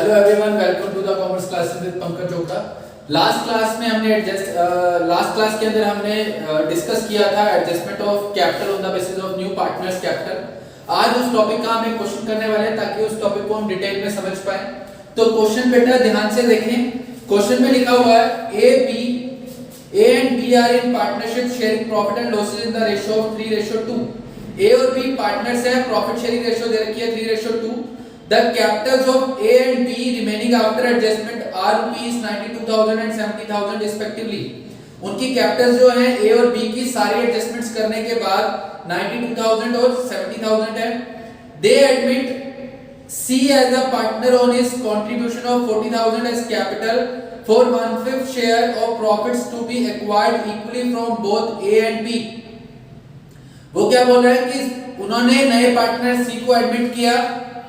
Hello everyone, welcome to the commerce classes with Pankaj Chopra. Last class के अंदर हमने discuss किया था adjustment of capital on the basis of new partners capital. आज उस टॉपिक का हम एक क्वेश्चन करने वाले हैं ताकि उस टॉपिक को हम डिटेल में समझ पाए। तो क्वेश्चन बेटा ध्यान से देखें। क्वेश्चन में लिखा हुआ है A and B are in partnership sharing profit and losses in the ratio of 3:2। A और B पार्टनर्स है, प्रॉफिट शेयरिंग रेशियो दे रखी है 3:2। The capitals of A and B remaining after adjustment are rupees 92,000 and 70,000 respectively। उनकी Capitals जो हैं A और B की सारी एडजस्टमेंट्स करने के बाद 92,000 और 70,000 है। They admit C as a partner on his contribution of 40,000 as capital for 1/5 share of profits to be acquired equally from both A and B। वो क्या बोल रहे हैं कि उन्होंने नए पार्टनर C को एडमिट किया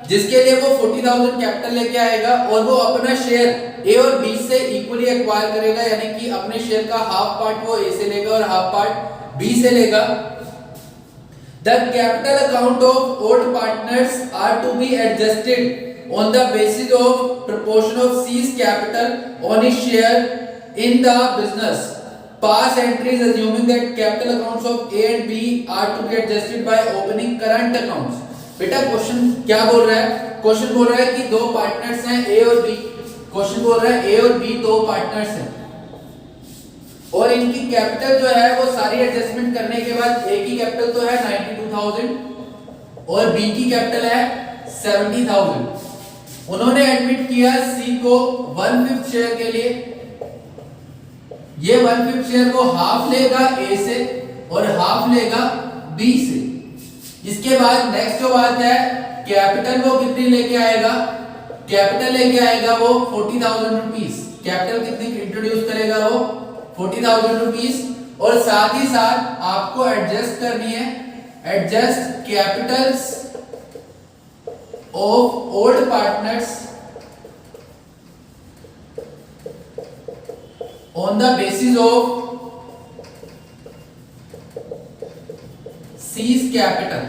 जिसके लिए वो 40,000 कैपिटल लेके आएगा और वो अपना शेयर A और B से इक्वली एक्वायर करेगा, यानी कि अपने शेयर का हाफ पार्ट वो A से लेगा और हाफ पार्ट B से लेगा। The capital account of old partners are to be adjusted on the basis of proportion of C's capital on his share in the business। Past entries assuming that capital accounts of A and B are to be adjusted by opening current accounts। बेटा question क्या बोल रहा है? Question बोल रहा है कि दो पार्टनर्स हैं A और B। क्वेश्चन बोल रहा है A और B दो पार्टनर्स हैं और इनकी कैपिटल जो है वो सारी एडजस्टमेंट करने के बाद A की कैपिटल तो है 92,000 और B की कैपिटल है 70,000। उन्होंने एडमिट किया C को 1/5 शेयर के लिए। ये 1/5 शेयर को हाफ लेगा A से और हाफ लेगा B से। इसके बाद नेक्स्ट जो बात है, कैपिटल वो कितनी लेके आएगा? कैपिटल लेके आएगा वो 40,000 रुपीस। कैपिटल कितनी इंट्रोड्यूस करेगा वो 40,000 रुपीस। और साथ ही साथ आपको एडजस्ट करनी है, adjust Capitals of old partners on the basis of C's capital,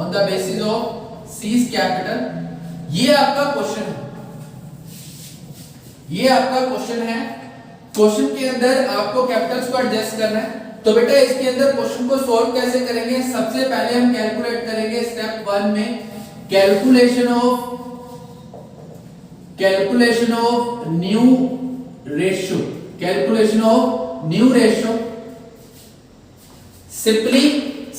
on the basis of C's capital। ये आपका क्वेश्चन है, ये आपका क्वेश्चन है। क्वेश्चन के अंदर आपको कैपिटल्स को एडजस्ट करना है। तो बेटा इसके अंदर क्वेश्चन को सॉल्व कैसे करेंगे? सबसे पहले हम कैलकुलेट करेंगे स्टेप 1 में calculation of new ratio. Calculation of new ratio simply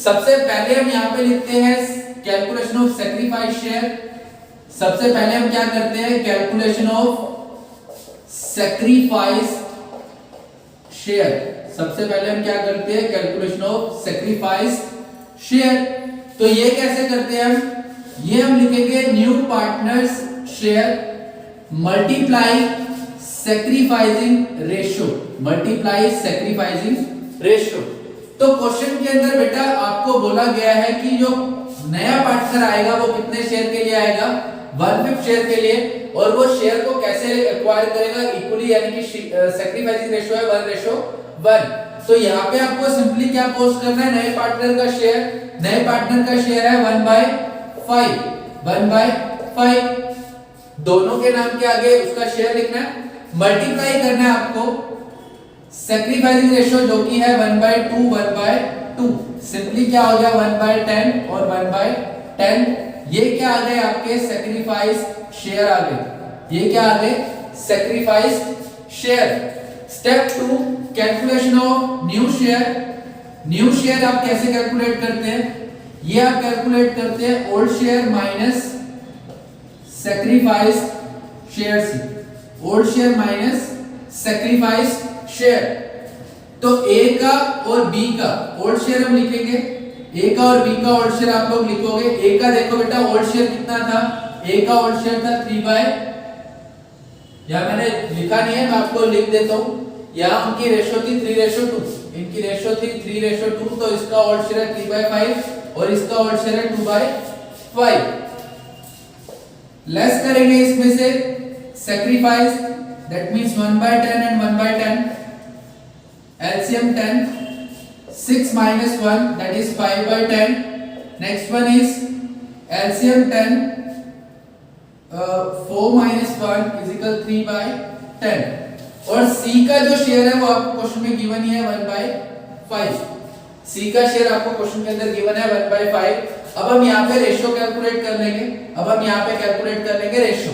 सबसे पहले हम यहां पे लिखते हैं कैलकुलेशन ऑफ सैक्रिफाइस शेयर। सबसे पहले हम क्या करते हैं? Calculation of sacrifice share. सबसे पहले हम क्या करते हैं? Calculation of sacrifice share. तो ये कैसे करते हैं हम? ये हम लिखेंगे new partners share multiply sacrificing ratio, multiply sacrificing ratio. तो क्वेश्चन के अंदर बेटा आपको बोला गया है कि जो नया पार्टनर आएगा वो कितने शेयर के लिए आएगा? 1/5 शेयर के लिए। और वो शेयर को कैसे एक्वायर करेगा? इक्वली, यानी कि सैक्रिफाइसिंग रेशियो है 1:1। तो यहाँ पे आपको सिंपली क्या पोस्ट करना है? नए पार्टनर का शेयर है 1/5, 1/5। दोनों के नाम के आगे उसका शेयर लिखना है, मल्टीप्लाई करना है आपको सैक्रिफाइसिंग रेशियो जो कि है 1/2, 1/2। सिंपली क्या हो गया? 1/10 और 1/10। ये क्या आ गए? आपके सैक्रिफाइस शेयर आ गए। ये क्या आ गए? Sacrifice share. Step 2 calculation of new share. New share आप कैसे कैलकुलेट करते हैं? ये आप कैलकुलेट करते हैं old share minus sacrifice share से। Old share minus sacrifice share. तो A का और B का ओल्ड शेयर हम लिखेंगे। A का और B का ओल्ड शेयर आप लोग लिखोगे। A का देखो बेटा ओल्ड शेयर कितना था? A का ओल्ड शेयर था 3/, या मैंने लिखा नहीं है, मैं आपको लिख देता हूं। यहाँ उनकी रेशियो थी 3:2, इनकी रेशियो थी 3:2। तो इसका ओल्ड शेयर है 3/5 और इसका ओल्ड शेयर है 2/5। लेस करेंगे इसमें से sacrifice, that means 1/10 and 1/10। LCM 10, 6 minus 1 that is 5/10। Next one is LCM 10, 4 minus 1 is equal 3/10 और सी का जो शेयर है वो आपको क्वेश्चन में गिवन ही है 1/5। सी का शेयर आपको क्वेश्चन के अंदर गिवन है 1/5। अब हम यहाँ पे रेशियो कैलकुलेट कर लेंगे। अब हम यहाँ पे कैलकुलेट कर लेंगे रेशियो।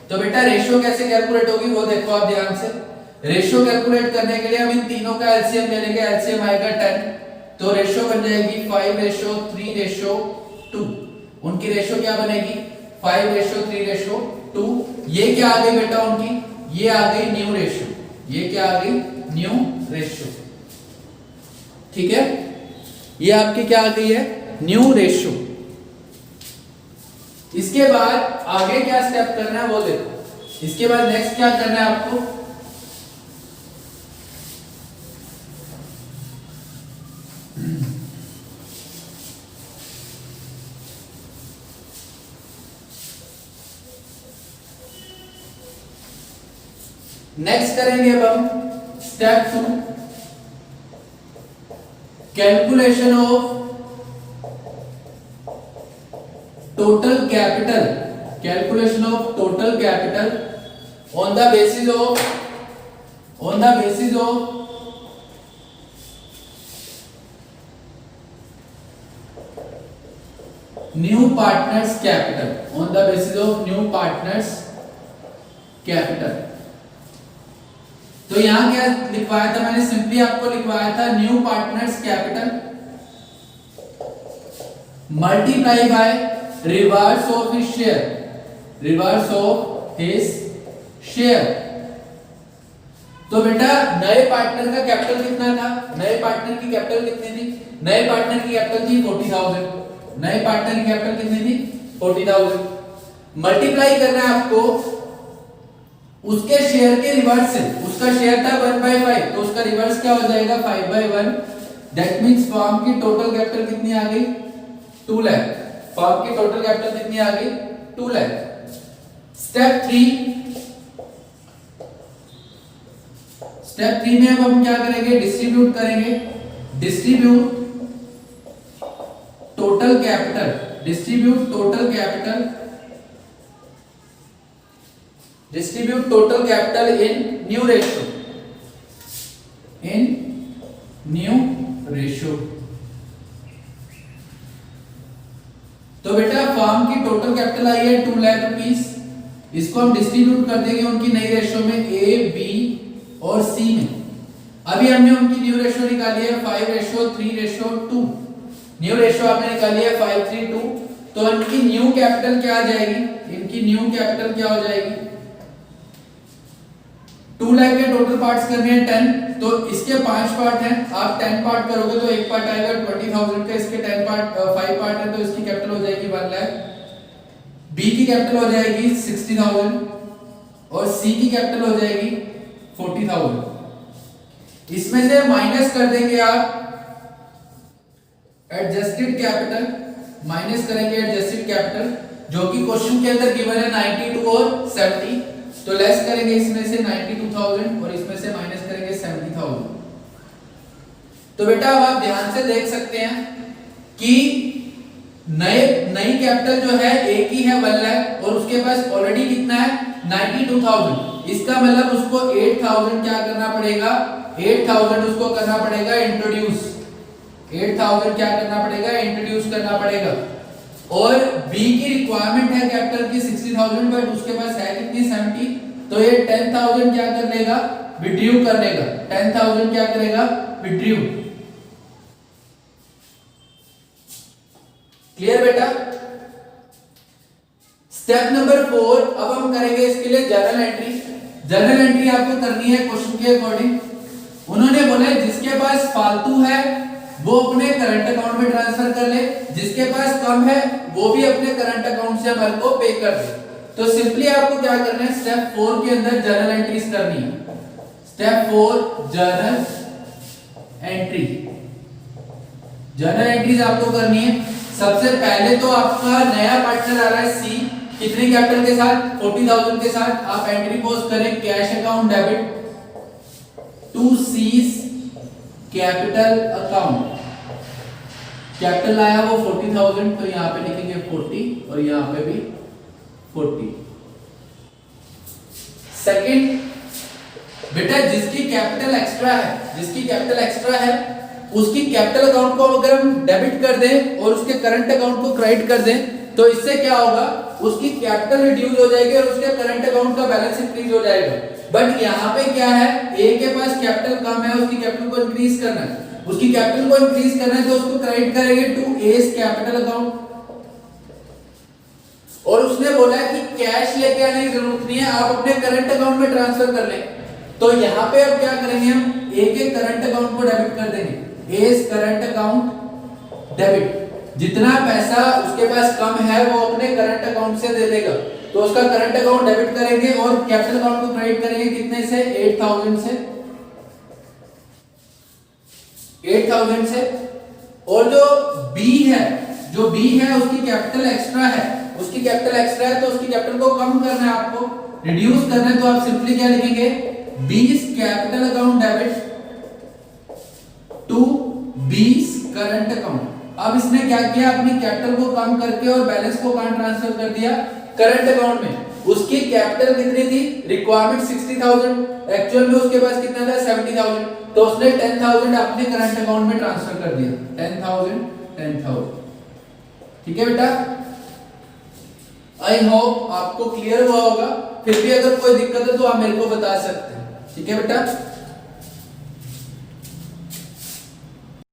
तो बेटा रेशियो कैसे कैलकुलेट होगी वो देखो आप ध्यान से। रेशियो कैलकुलेट करने के लिए हम इन तीनों का एलसीएम ले लेंगे। एलसीएम आएगा 10, तो रेशियो बन जाएगी 5:3:2। उनकी रेशियो क्या बनेगी 5:3:2। ये क्या आ गई बेटा उनकी, ये आ गई न्यू रेशियो। ये क्या आ गई न्यू रेशियो, ठीक है। ये आपकी क्या आ गई है न्यू रेशियो। इसके बाद आगे क्या स्टेप करना है वो देखो। इसके बाद नेक्स्ट क्या करना है आपको, नेक्स्ट करेंगे अब हम step 2, calculation of total capital. Calculation of total capital on the basis of new partners capital. On the basis of new partners capital. तो यहां क्या लिखवाया था मैंने, सिंपली आपको लिखवाया था new partners capital multiply by reverse of his share. Reverse of his share. तो बेटा नए पार्टनर का कैपिटल कितना था, नए पार्टनर की कैपिटल कितनी थी, नए पार्टनर की कैपिटल थी 40,000। नए पार्टनर की कैपिटल कितनी थी 40,000। मल्टीप्लाई करना है आपको उसके शेयर के रिवर्स से। उसका शेयर था 1/5, तो उसका रिवर्स क्या हो जाएगा 5/1। दैट मींस फर्म की टोटल कैपिटल कितनी आ गई 2 लाख। फर्म की टोटल कैपिटल कितनी आ गई 2 लाख। स्टेप 3 में अब हम क्या करेंगे, डिस्ट्रीब्यूट करेंगे। Distribute total capital, distribute total capital, distribute total capital in new ratio, in new ratio. तो बेटा फर्म की टोटल कैपिटल आई है 2 लाख रुपीस। इसको हम डिस्ट्रीब्यूट कर देंगे उनकी नई रेशियो में ए, बी और सी में। अभी हमने उनकी न्यू रेशियो निकाली है 5:3:2। न्यू रेशियो आपने निकाली है 5:3:2। तो इनकी न्यू कैपिटल क्या आ जाएगी, इनकी न्यू कैपिटल क्या हो जाएगी 2 लाख के टोटल पार्ट्स करने हैं 10, तो इसके 5 पार्ट हैं। आप 10 पार्ट करोगे तो एक पार्ट आएगा 20,000 का, इसके 5 पार्ट है तो इसकी कैपिटल हो जाएगी 1 लाख। बी की कैपिटल हो जाएगी 60,000 और सी की कैपिटल हो जाएगी 40,000। इसमें से माइनस कर देंगे आप एडजस्टेड कैपिटल, माइनस करेंगे एडजस्टेड कैपिटल जो कि क्वेश्चन के अंदर गिवन है 92 और 70। तो लेस करेंगे इसमें से 92,000 और इसमें से माइनस करेंगे 70,000। तो बेटा अब आप ध्यान से देख सकते हैं कि नई कैपिटल जो है एक ही है 1 लाख और उसके पास ऑलरेडी कितना है 92,000। इसका मतलब उसको 8,000 क्या करना पड़ेगा, 8,000 उसको करना पड़ेगा इंट्रोड्यूस। 8,000 क्या करना पड़ेगा, इंट्रोड्यूस करना पड़ेगा। और बी की रिक्वायरमेंट है कैपिटल की 60,000 बट उसके पास है कितनी 70, तो ये 10,000 क्या कर लेगा, विड्रू कर लेगा। 10,000 क्या करेगा, विड्रू। क्लियर बेटा। स्टेप नंबर 4 अब हम करेंगे इसके लिए जर्नल एंट्री। जर्नल एंट्री आपको करनी है क्वेश्चन के अकॉर्डिंग। उन्होंने बोला जिसके पास फालतू है वो अपने करंट अकाउंट में ट्रांसफर कर ले, जिसके पास कम है वो भी अपने करंट अकाउंट से हमारे को पे कर दे। तो सिंपली आपको क्या करना है, स्टेप 4 के अंदर जर्नल एंट्रीज करनी है। Step 4 journal entry. Journal entries आपको करनी है। सबसे पहले तो आपका नया पार्टनर आ रहा है सी, कितनी कैपिटल के साथ 40,000 के साथ। आप एंट्री पोस्ट करें cash account debit to C's capital account. Capital आया वो 40,000 तो यहां पे लिखेंगे 40 और यहां पे भी 40। सेकंड, बेटा जिसकी कैपिटल एक्स्ट्रा है उसकी कैपिटल अकाउंट को अगर हम डेबिट कर दें और उसके करंट अकाउंट को क्रेडिट कर दें तो इससे क्या होगा, उसकी कैपिटल रिड्यूस हो जाएगी और उसके करंट अकाउंट का बैलेंस इंक्रीज हो जाएगा। बट यहाँ पे क्या है, ए के पास कैपिटल कम है, उसकी कैपिटल को इंक्रीज करना है, तो उसको क्रेडिट करेंगे टू एस कैपिटल अकाउंट। और उसने बोला कि कैश लेके आने की जरूरत नहीं है, आप अपने करंट अकाउंट में ट्रांसफर कर लें। तो यहाँ पे अब क्या करेंगे, हम ए के करंट अकाउंट को डेबिट कर देंगे, एस करंट अकाउंट डेबिट। जितना पैसा उसके पास कम है वो अपने करंट अकाउंट से दे देगा, तो उसका करंट अकाउंट डेबिट करेंगे और कैपिटल अकाउंट को क्रेडिट करेंगे कितने से, 8000 से। और जो बी है उसकी कैपिटल एक्स्ट्रा है, तो उसकी कैपिटल को कम करना है, आपको रिड्यूस करना है, तो आप सिंपली क्या लिखेंगे, B's capital account debit to B's current account. अब इसने क्या किया, अपनी कैपिटल को कम करके और बैलेंस को कहां ट्रांसफर कर दिया, करंट अकाउंट में। उसकी कैपिटल कितनी थी, रिक्वायरमेंट 60,000, एक्चुअल में उसके पास कितना था, 70,000, तो उसने 10,000 अपने करंट अकाउंट में ट्रांसफर कर दिया, 10,000। ठीक है बेटा, आई होप आपको क्लियर हुआ होगा। फिर भी अगर कोई दिक्कत है तो आप मेरे को बता सकते हैं। ठीक है बेटा।